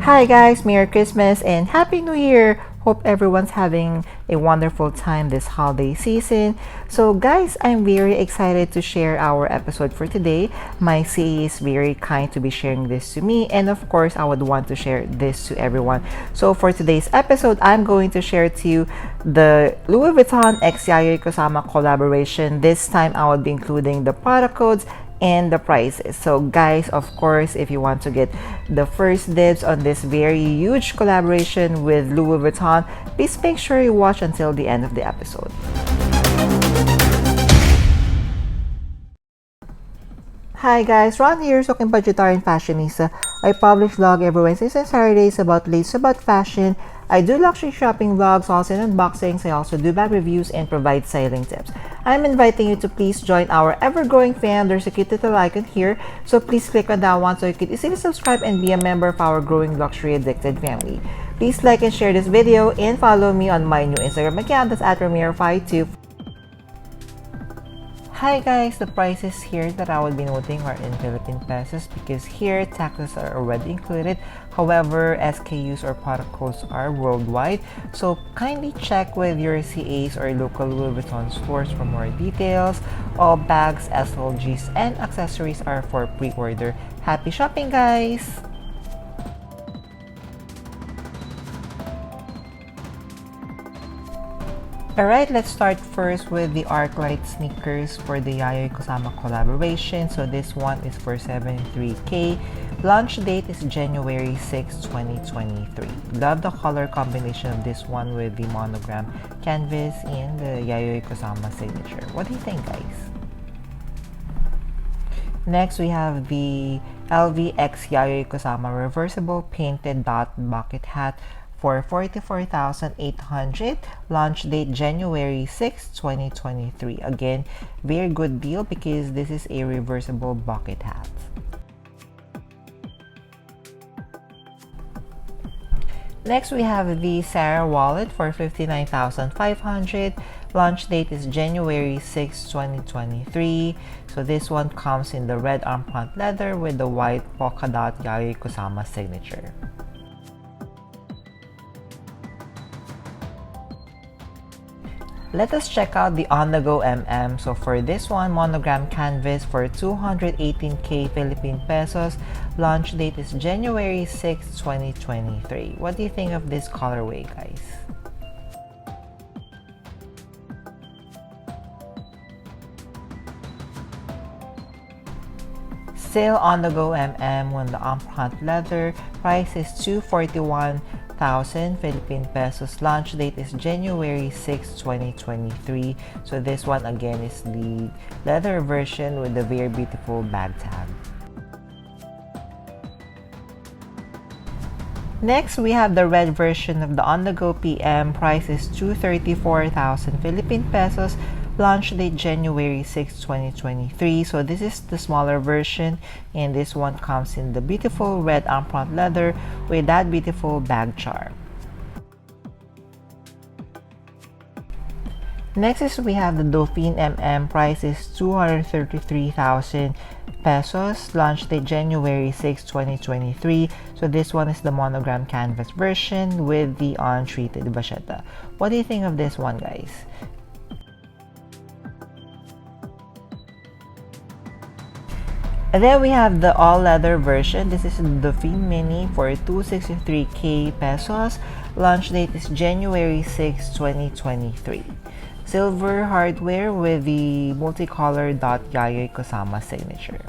Hi guys, Merry Christmas and Happy New Year! Hope everyone's having a wonderful time this holiday season. So guys, I'm very excited to share our episode for today. My CA is very kind to be sharing this to me, and of course I would want to share this to everyone. So for today's episode, I'm going to share to you the Louis Vuitton x Yayoi Kusama collaboration. This time I will be including the product codes and the prices. So guys, of course, if you want to get the first dibs on this very huge collaboration with Louis Vuitton, please make sure you watch until the end of the episode. Hi guys, Ron here, Soking Budgetarian Fashionista. I publish vlog every Wednesdays and Saturdays about latest about fashion. I do luxury shopping vlogs, also in unboxings. I also do bag reviews and provide styling tips. I'm inviting you to please join our ever-growing fam. There's a cute little icon here, so please click on that one so you can easily subscribe and be a member of our growing luxury addicted family. Please like and share this video and follow me on my new Instagram account, that's at Ramiro52. Hi guys, the prices here that I will be noting are in Philippine pesos because here taxes are already included. However, SKUs or product codes are worldwide. So kindly check with your CAs or local Louis Vuitton stores for more details. All bags, SLGs, and accessories are for pre-order. Happy shopping guys! Alright, let's start first with the Arclight sneakers for the Yayoi Kusama collaboration. So this one is for 73K. Launch date is January 6, 2023. Love the color combination of this one with the monogram canvas and the Yayoi Kusama signature. What do you think, guys? Next, we have the LVX Yayoi Kusama reversible painted dot bucket hat for 44,800. Launch date January 6, 2023. Again, very good deal because this is a reversible bucket hat. Next, we have the Sarah wallet for 59,500. Launch date is January 6, 2023. So this one comes in the red armband leather with the white polka dot Yayoi Kusama signature. Let us check out the on-the-go MM. So for this one, monogram canvas for 218K Philippine pesos. Launch date is January 6, 2023. What do you think of this colorway, guys? Still on the go MM on the armband leather. Price is 241,000 Philippine pesos. Launch date is January 6, 2023. So this one again is the leather version with the very beautiful bag tag. Next, we have the red version of the on-the-go PM. Price is 234,000 Philippine pesos. Launch date January 6, 2023. So this is the smaller version, and this one comes in the beautiful red armband leather with that beautiful bag charm. Next is we have the Dauphine MM. Price is 233,000 pesos. Launch date January 6, 2023. So this one is the monogram canvas version with the untreated vachetta. What do you think of this one, guys? And then we have the all-leather version. This is the Dauphine Mini for 263K pesos. Launch date is January 6, 2023. Silver hardware with the multicolor dot Yayoi Kusama signature.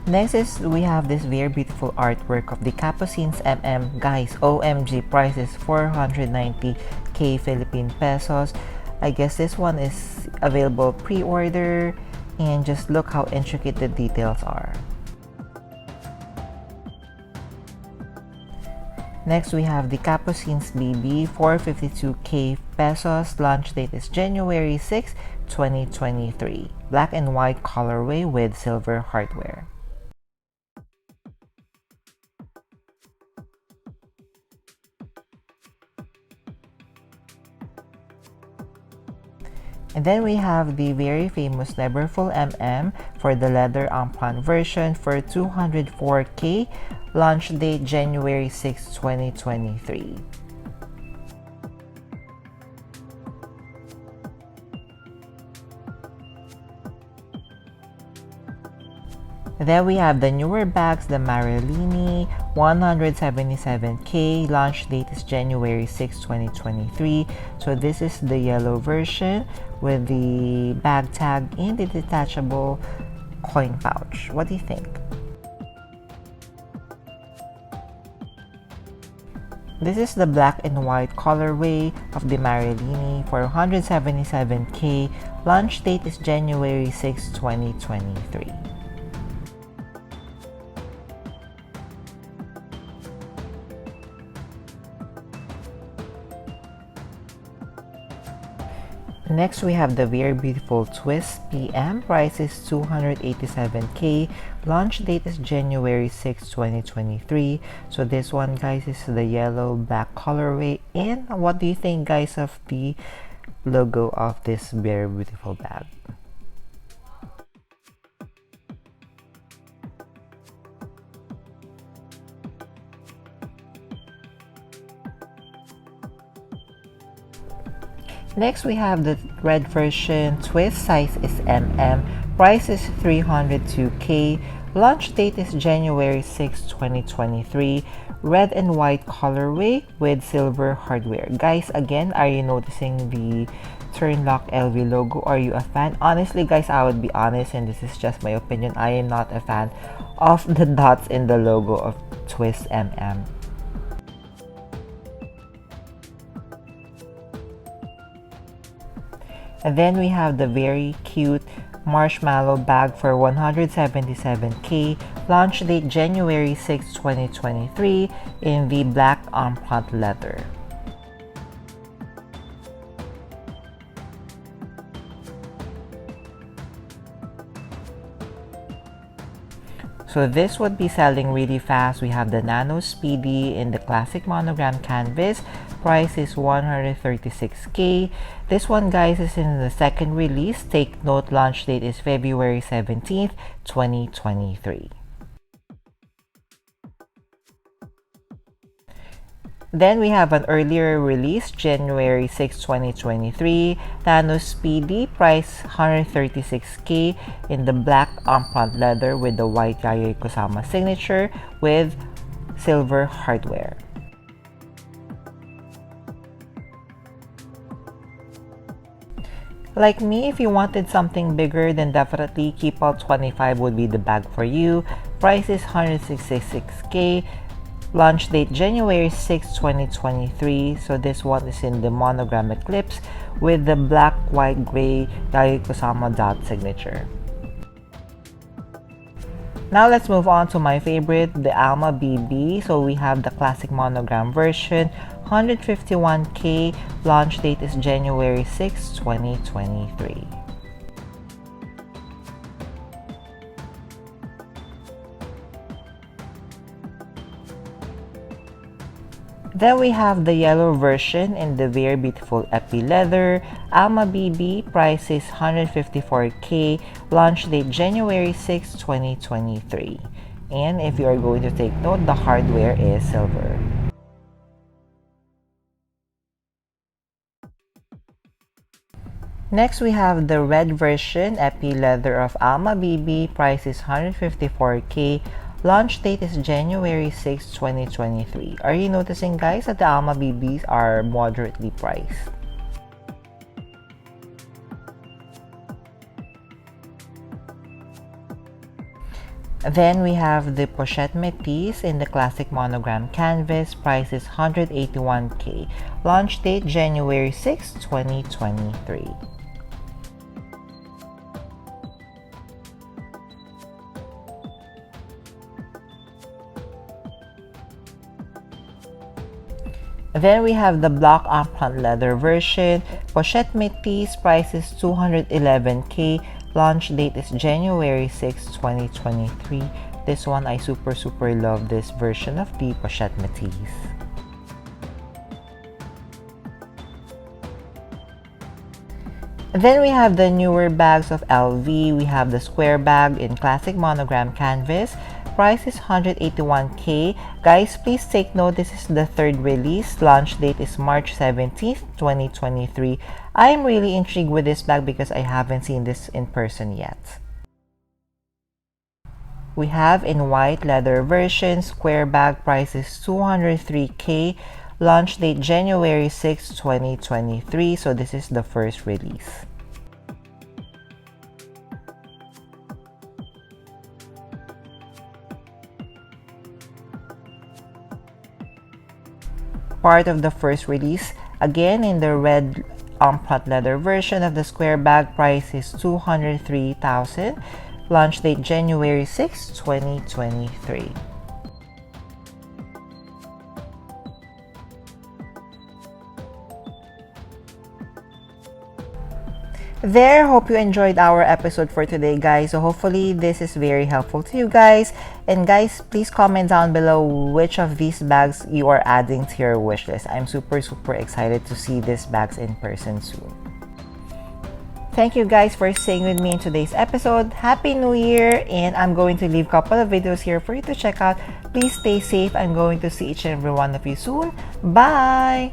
Next is we have this very beautiful artwork of the Capucines MM. Guys, OMG, price is 490K Philippine pesos. I guess this one is available pre-order, and just look how intricate the details are. Next, we have the Capucines BB, 452K pesos. Launch date is January 6, 2023. Black and white colorway with silver hardware. And then we have the very famous Neverfull MM for the leather empreinte version for 204K, launch date January 6, 2023. Then we have the newer bags, the Marilini 177K, launch date is January 6, 2023. So this is the yellow version with the bag tag and the detachable coin pouch. What do you think? This is the black and white colorway of the Marilini for 177K, launch date is January 6, 2023. Next, we have the very beautiful Twist PM. Price is 287K. Launch date is January 6, 2023. So this one, guys, is the yellow black colorway. And what do you think, guys, of the logo of this very beautiful bag? Next, we have the red version. Twist size is MM. Price is 302K. Launch date is January 6, 2023. Red and white colorway with silver hardware. Guys, again, are you noticing the Turnlock LV logo? Are you a fan? Honestly, guys, I would be honest, and this is just my opinion. I am not a fan of the dots in the logo of Twist MM. And then we have the very cute marshmallow bag for 177K, launch date January 6, 2023 in the black empreinte leather. So this would be selling really fast. We have the Nano Speedy in the classic monogram canvas. Price is 136K. This one, guys, is in the second release. Take note, launch date is February 17th, 2023. Then we have an earlier release, January 6, 2023, Nano Speedy, price 136K in the black empreinte leather with the white Yayoi Kusama signature with silver hardware. Like me, if you wanted something bigger, then definitely Keep Out 25 would be the bag for you. Price is 166K. Launch date January 6, 2023. So this one is in the monogram eclipse with the black, white, gray Yayoi Kusama dot signature. Now let's move on to my favorite, the Alma BB. So we have the classic monogram version, 151K. Launch date is January 6, 2023. Then we have the yellow version in the very beautiful epi leather. Alma BB, price is 154K. Launch date January 6, 2023. And if you are going to take note, the hardware is silver. Next, we have the red version epi leather of Alma BB. Price is 154K. Launch date is January 6, 2023. Are you noticing, guys, that the Alma BBs are moderately priced? Then we have the pochette métis in the classic monogram canvas. Price is 181K. Launch date January 6, 2023. Then we have the block empreinte leather version. Pochette métis, price is 211K. Launch date is January 6, 2023. This one, I super love this version of the pochette métis. Then we have the newer bags of LV. We have the square bag in classic monogram canvas. Price is 181k. Guys, please take note, this is the third release. Launch date is March 17th, 2023. I'm really intrigued with this bag because I haven't seen this in person yet. We have in white leather version, square bag, price is 203k. Launch date January 6, 2023. So this is the first release. Part of the first release, again in the red front leather version of the square bag, price is 203,000. Launch date January 6, 2023. There, hope you enjoyed our episode for today, guys. So hopefully this is very helpful to you guys. And guys, please comment down below which of these bags you are adding to your wish list. I'm super excited to see these bags in person soon. Thank you guys for staying with me in today's episode. Happy New Year! And I'm going to leave a couple of videos here for you to check out. Please stay safe. I'm going to see each and every one of you soon. Bye!